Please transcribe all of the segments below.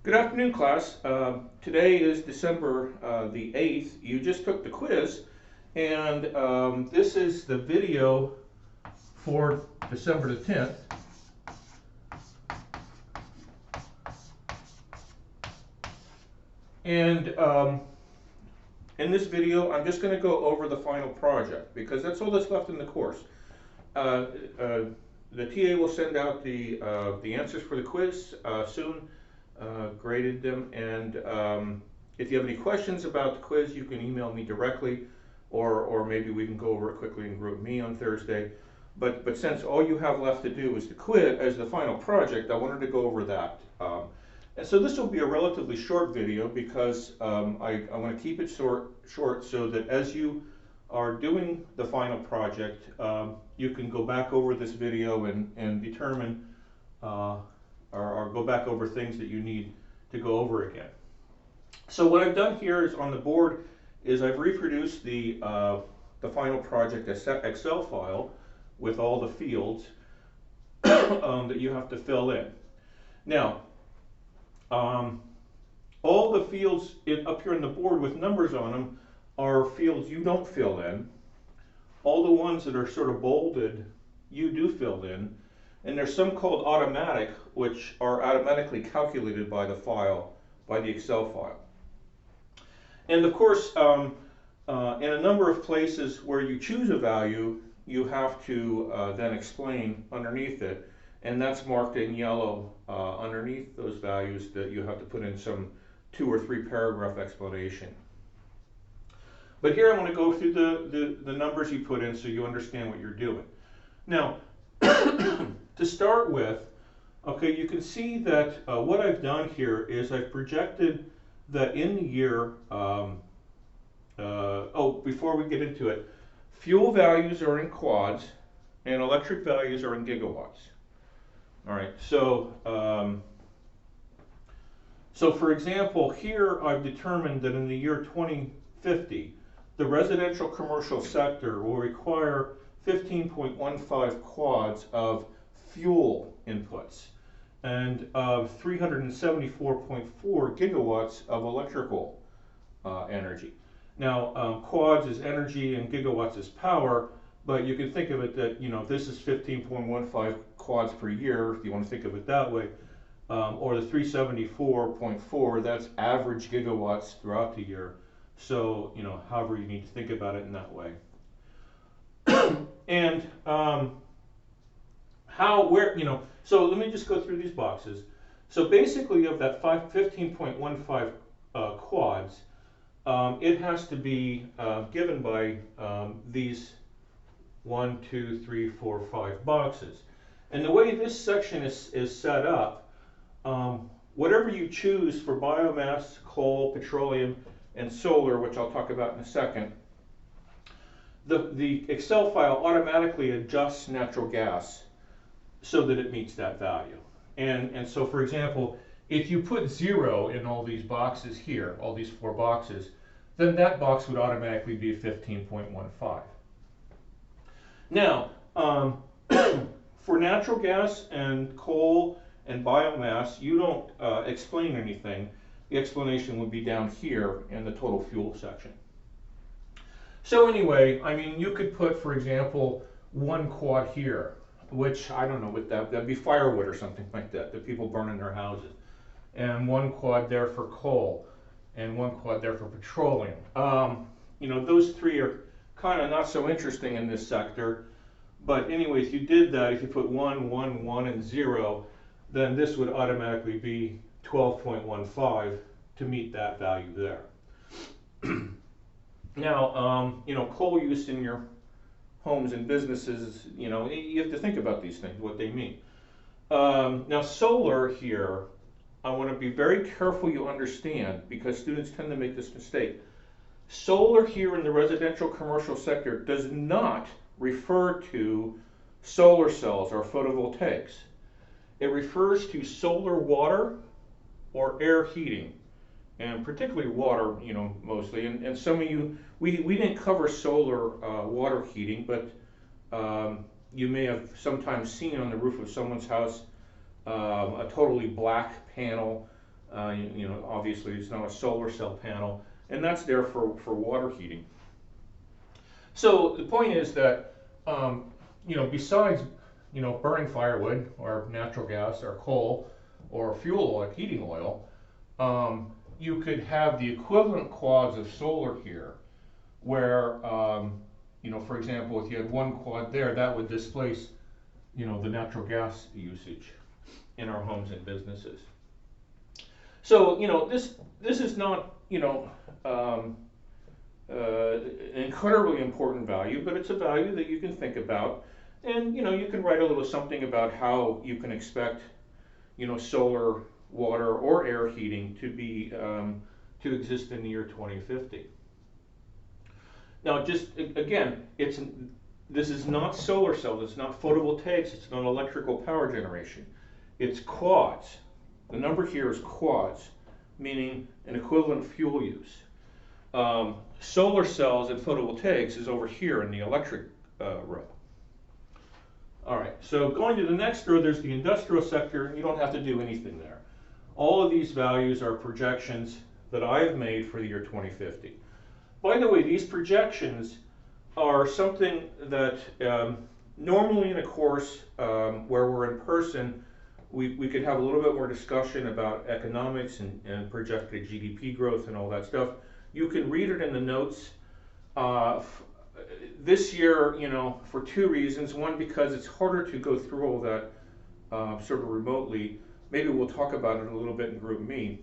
Good afternoon, class. Today is December the 8th. You just took the quiz, and this is the video for December the 10th. And in this video, I'm just going to go over the final project because that's all that's left in the course. The TA will send out the answers for the quiz soon. Graded them, and if you have any questions about the quiz, you can email me directly, or maybe we can go over it quickly in group me on Thursday. But since all you have left to do is the quiz as the final project, I wanted to go over that. And so this will be a relatively short video because I want to keep it short so that as you are doing the final project, you can go back over this video and determine or go back over things that you need to go over again. So what I've done here is on the board is I've reproduced the final project Excel file with all the fields that you have to fill in. Now, all the fields up here on the board with numbers on them are fields you don't fill in. All the ones that are sort of bolded, you do fill in. And there's some called automatic, which are automatically calculated by the Excel file. And of course, in a number of places where you choose a value, you have to then explain underneath it. And that's marked in yellow underneath those values that you have to put in some 2 or 3 paragraph explanation. But here I want to go through the numbers you put in so you understand what you're doing. Now, to start with, okay, you can see that what I've done here is I've projected that in the year, before we get into it, fuel values are in quads and electric values are in gigawatts. All right, so for example, here I've determined that in the year 2050, the residential commercial sector will require 15.15 quads of fuel inputs and 374.4 gigawatts of electrical energy. Now, quads is energy and gigawatts is power, but you can think of it that, this is 15.15 quads per year, if you want to think of it that way, or the 374.4, that's average gigawatts throughout the year. So, however you need to think about it in that way. And so let me just go through these boxes. So basically of that 15.15 quads, it has to be given by these 1, 2, 3, 4, 5 boxes. And the way this section is set up, whatever you choose for biomass, coal, petroleum, and solar, which I'll talk about in a second, the Excel file automatically adjusts natural gas so that it meets that value. And so, for example, if you put 0 in all these boxes here, all these 4 boxes, then that box would automatically be 15.15. Now, for natural gas and coal and biomass, you don't explain anything. The explanation would be down here in the total fuel section. So anyway, I mean, you could put, for example, 1 quad here, which, I don't know what that'd be firewood or something like that people burn in their houses. And 1 quad there for coal, and 1 quad there for petroleum. Those 3 are kind of not so interesting in this sector. But anyway, if you did that, if you put 1, 1, 1, and 0, then this would automatically be 12.15 to meet that value there. Now, coal use in your homes and businesses, you have to think about these things, what they mean. Now, solar here, I want to be very careful you understand because students tend to make this mistake. Solar here in the residential commercial sector does not refer to solar cells or photovoltaics. It refers to solar water or air heating, and particularly water, mostly. And some of you, we didn't cover solar water heating, but you may have sometimes seen on the roof of someone's house a totally black panel You know, obviously it's not a solar cell panel, and that's there for water heating. So the point is that, you know, besides, you know, burning firewood or natural gas or coal or fuel like heating oil, you could have the equivalent quads of solar here, where, you know, for example, if you had one quad there, that would displace, you know, the natural gas usage in our homes and businesses. So, you know, this is not, you know, an incredibly important value, but it's a value that you can think about, and you know, you can write a little something about how you can expect, you know, solar, water, or air heating to be to exist in the year 2050. Now, just again, this is not solar cells, it's not photovoltaics, it's not electrical power generation. It's quads. The number here is quads, meaning an equivalent fuel use. Solar cells and photovoltaics is over here in the electric row. All right, so going to the next row, there's the industrial sector. You don't have to do anything there. All of these values are projections that I've made for the year 2050. By the way, these projections are something that normally in a course where we're in person, we could have a little bit more discussion about economics and projected GDP growth and all that stuff. You can read it in the notes. This year, you know, for two reasons. One, because it's harder to go through all that sort of remotely. Maybe we'll talk about it a little bit in GroupMe.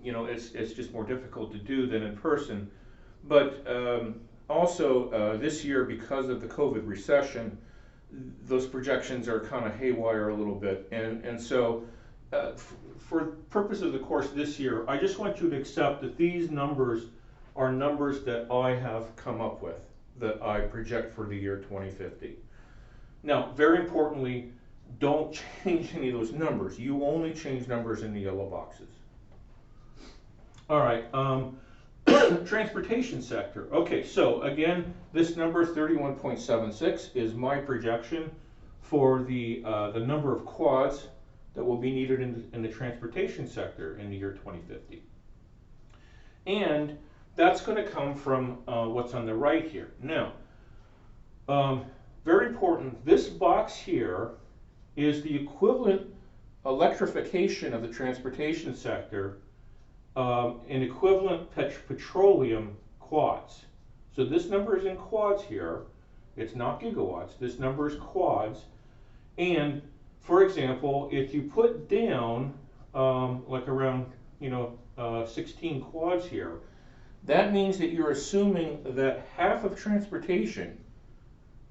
You know, it's just more difficult to do than in person. But also this year, because of the COVID recession, those projections are kind of haywire a little bit. And so for purpose of the course this year, I just want you to accept that these numbers are numbers that I have come up with, that I project for the year 2050. Now, very importantly, don't change any of those numbers. You only change numbers in the yellow boxes. All right, transportation sector. Okay, so again, this number 31.76 is my projection for the number of quads that will be needed in the transportation sector in the year 2050. And that's going to come from what's on the right here. Now, very important, this box here is the equivalent electrification of the transportation sector in equivalent petroleum quads. So this number is in quads here. It's not gigawatts. This number is quads. And for example, if you put down like around, you know, 16 quads here, that means that you're assuming that half of transportation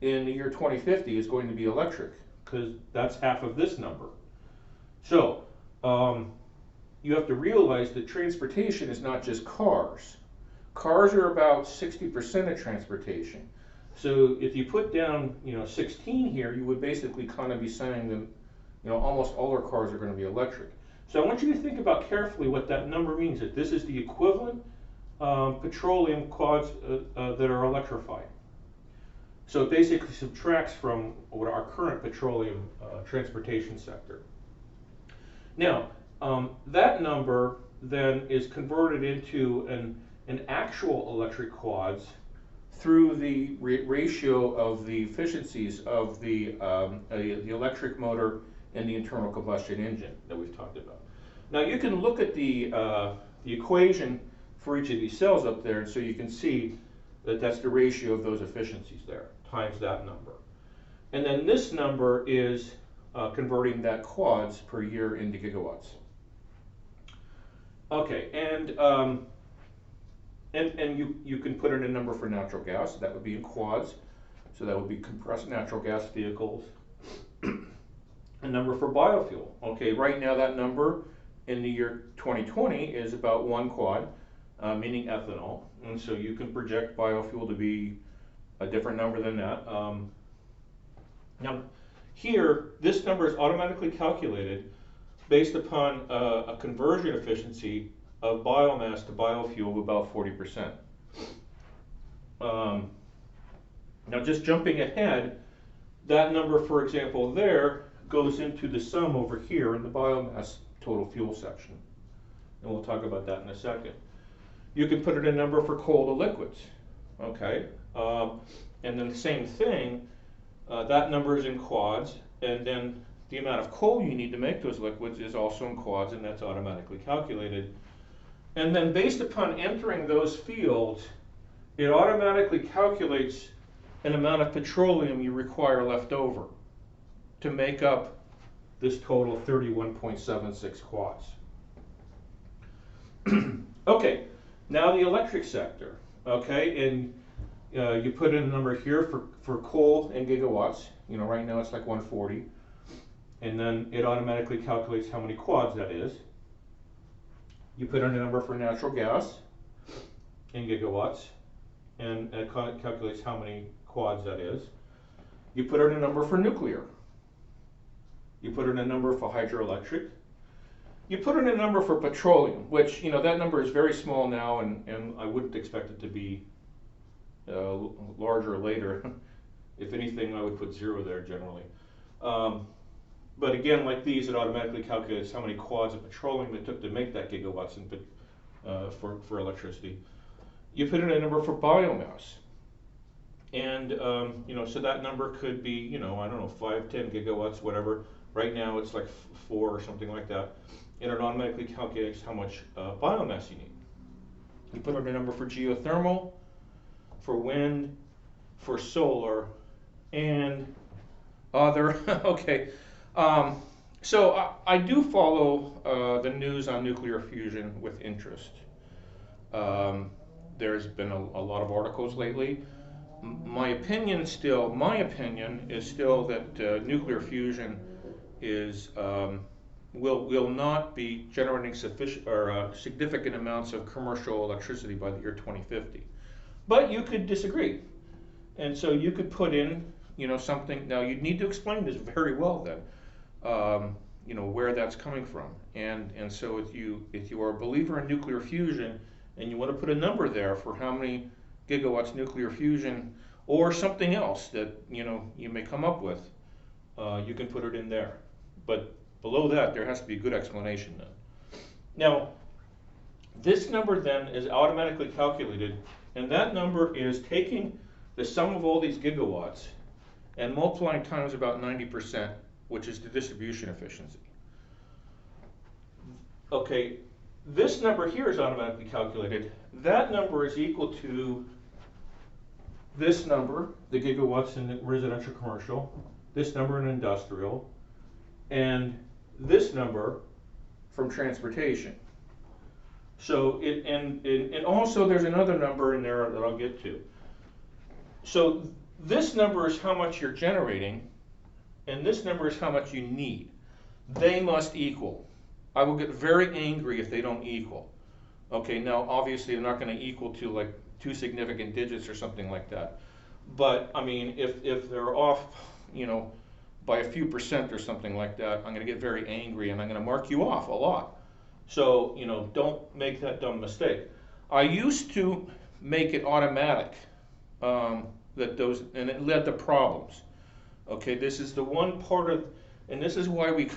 in the year 2050 is going to be electric, because that's half of this number. So you have to realize that transportation is not just cars. Cars are about 60% of transportation. So if you put down, you know, 16 here, you would basically kind of be saying that, you know, almost all our cars are going to be electric. So I want you to think about carefully what that number means, that this is the equivalent petroleum quads that are electrified. So it basically subtracts from what our current petroleum transportation sector. Now, that number then is converted into an actual electric quads through the ratio of the efficiencies of the electric motor and the internal combustion engine that we've talked about. Now you can look at the equation for each of these cells up there, and so you can see that that's the ratio of those efficiencies there, times that number. And then this number is converting that quads per year into gigawatts. Okay, and you can put in a number for natural gas, that would be in quads, so that would be compressed natural gas vehicles. A number for biofuel. Okay, right now that number in the year 2020 is about 1 quad, meaning ethanol, and so you can project biofuel to be a different number than that. Now, here, this number is automatically calculated based upon a conversion efficiency of biomass to biofuel of about 40%. Now, just jumping ahead, that number, for example, there goes into the sum over here in the biomass total fuel section. And we'll talk about that in a second. You can put in a number for coal to liquids, okay? And then the same thing, that number is in quads, and then the amount of coal you need to make those liquids is also in quads, and that's automatically calculated. And then based upon entering those fields, it automatically calculates an amount of petroleum you require left over to make up this total 31.76 quads. Okay, now the electric sector, okay, and you put in a number here for coal in gigawatts. You know, right now it's like 140, and then it automatically calculates how many quads that is. You put in a number for natural gas in gigawatts, and it calculates how many quads that is. You put in a number for nuclear. You put in a number for hydroelectric. You put in a number for petroleum, which, you know, that number is very small now, and I wouldn't expect it to be larger later. If anything, I would put 0 there generally. But again, like these, it automatically calculates how many quads of petroleum it took to make that gigawatts for electricity. You put in a number for biomass. And, you know, so that number could be, you know, I don't know, 5, 10 gigawatts, whatever. Right now it's like 4 or something like that. And it automatically calculates how much biomass you need. You put in a number for geothermal, for wind, for solar, and other. Okay. So I do follow the news on nuclear fusion with interest. There's been a lot of articles lately. My opinion is still that nuclear fusion is will not be generating sufficient or significant amounts of commercial electricity by the year 2050. But you could disagree, and so you could put in, you know, something. Now you'd need to explain this very well then, you know, where that's coming from, and so if you are a believer in nuclear fusion and you want to put a number there for how many gigawatts nuclear fusion or something else that, you know, you may come up with, you can put it in there. But below that, there has to be a good explanation then. Now, this number then is automatically calculated, and that number is taking the sum of all these gigawatts and multiplying times about 90%, which is the distribution efficiency. Okay, this number here is automatically calculated. That number is equal to this number, the gigawatts in residential commercial, this number in industrial, and this number from transportation. So and also there's another number in there that I'll get to. So this number is how much you're generating, and this number is how much you need. They must equal. I will get very angry if they don't equal. Okay, now obviously they're not going to equal to like 2 significant digits or something like that. But I mean, if they're off, you know, by a few percent or something like that, I'm going to get very angry and I'm going to mark you off a lot. So, you know, don't make that dumb mistake. I used to make it automatic, and it led to problems. Okay, this is the one part of, and this is why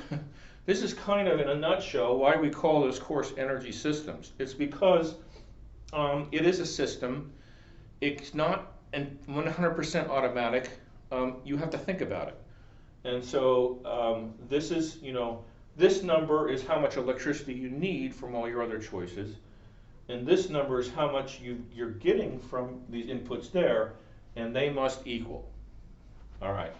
this is kind of in a nutshell why we call this course Energy Systems. It's because it is a system. It's not 100% automatic. You have to think about it. And so this is, you know, this number is how much electricity you need from all your other choices. And this number is how much you're getting from these inputs there, and they must equal. All right.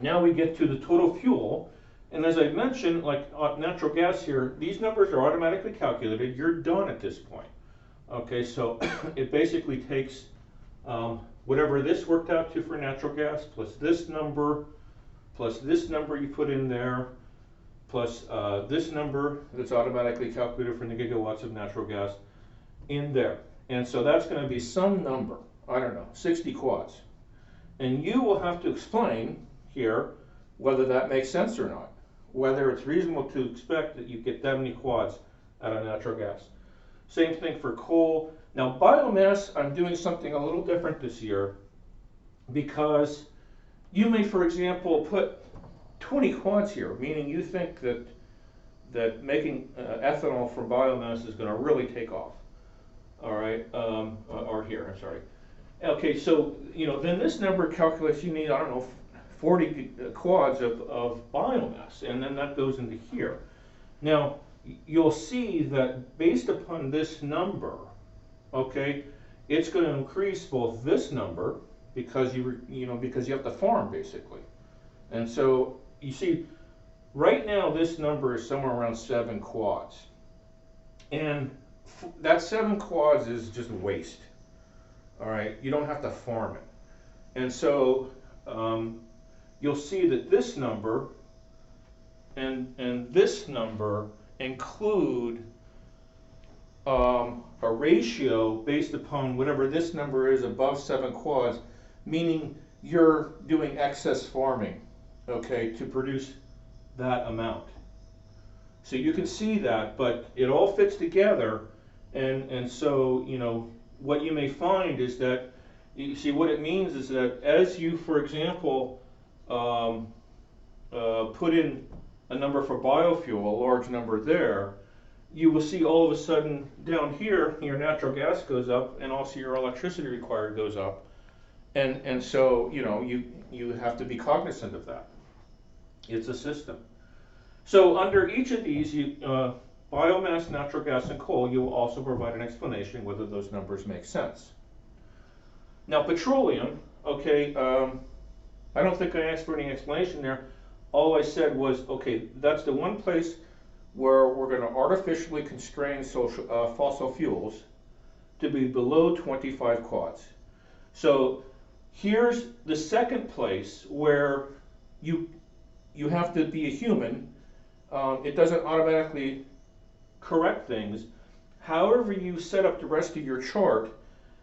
Now we get to the total fuel. And as I mentioned, like natural gas here, these numbers are automatically calculated. You're done at this point. Okay, so it basically takes whatever this worked out to for natural gas, plus this number you put in there, plus this number that's automatically calculated for the gigawatts of natural gas in there. And so that's going to be some number, I don't know, 60 quads. And you will have to explain here whether that makes sense or not, whether it's reasonable to expect that you get that many quads out of natural gas. Same thing for coal. Now biomass, I'm doing something a little different this year because you may, for example, put 20 quads here, meaning you think that making ethanol from biomass is going to really take off. All right, or here, I'm sorry. Okay, so then this number calculates you need, I don't know, 40 quads of biomass, and then that goes into here. Now you'll see that based upon this number, okay, it's going to increase both this number because because you have to farm basically, and so you see right now this number is somewhere around 7 quads, and that 7 quads is just waste. All right, you don't have to farm it, and so you'll see that this number and this number include a ratio based upon whatever this number is above 7 quads, meaning you're doing excess farming, okay, to produce that amount. So you can see that, but it all fits together, and so what you may find is that you see what it means is that as you, for example, put in a number for biofuel, a large number there, you will see all of a sudden down here your natural gas goes up and also your electricity required goes up, and so you have to be cognizant of that. It's a system. So under each of these, biomass, natural gas, and coal, you will also provide an explanation whether those numbers make sense. Now petroleum, okay, I don't think I asked for any explanation there. All I said was, okay, that's the one place where we're going to artificially constrain fossil fuels to be below 25 quads. So here's the second place where you have to be a human. It doesn't automatically correct things. However you set up the rest of your chart,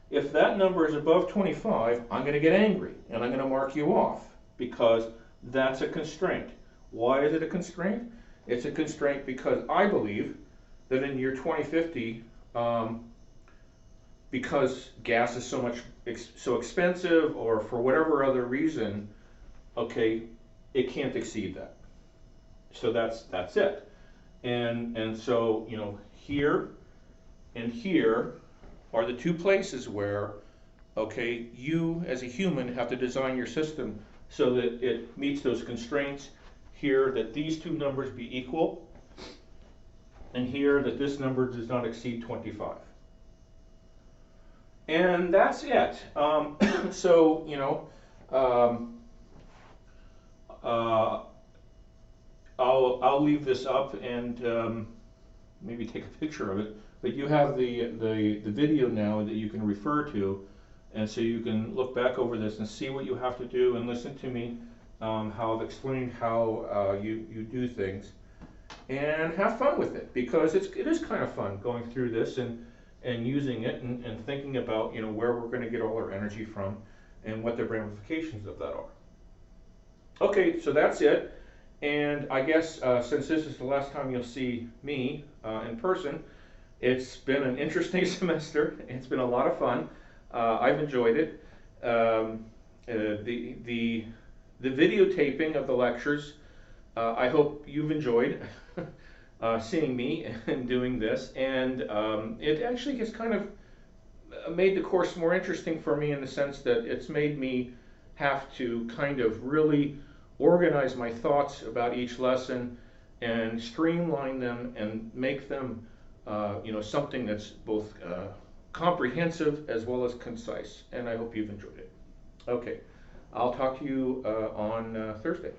if that number is above 25, I'm going to get angry and I'm going to mark you off because that's a constraint. Why is it a constraint? It's a constraint because I believe that in year 2050, because gas is so expensive, or for whatever other reason, okay, it can't exceed that. So that's it. And so here and here are the two places where, okay, you as a human have to design your system so that it meets those constraints. Here, that these two numbers be equal, and here that this number does not exceed 25. And that's it. So I'll leave this up and maybe take a picture of it. But you have the video now that you can refer to, and so you can look back over this and see what you have to do and listen to me. How I've explained how you do things, and have fun with it, because it is kind of fun going through this and using it and thinking about where we're going to get all our energy from and what the ramifications of that are. Okay, so that's it, and I guess since this is the last time you'll see me in person, it's been an interesting semester. It's been a lot of fun. I've enjoyed it. The videotaping of the lectures, I hope you've enjoyed seeing me and doing this, and it actually has kind of made the course more interesting for me in the sense that it's made me have to kind of really organize my thoughts about each lesson and streamline them and make them something that's both comprehensive as well as concise, and I hope you've enjoyed it. Okay. I'll talk to you on Thursday.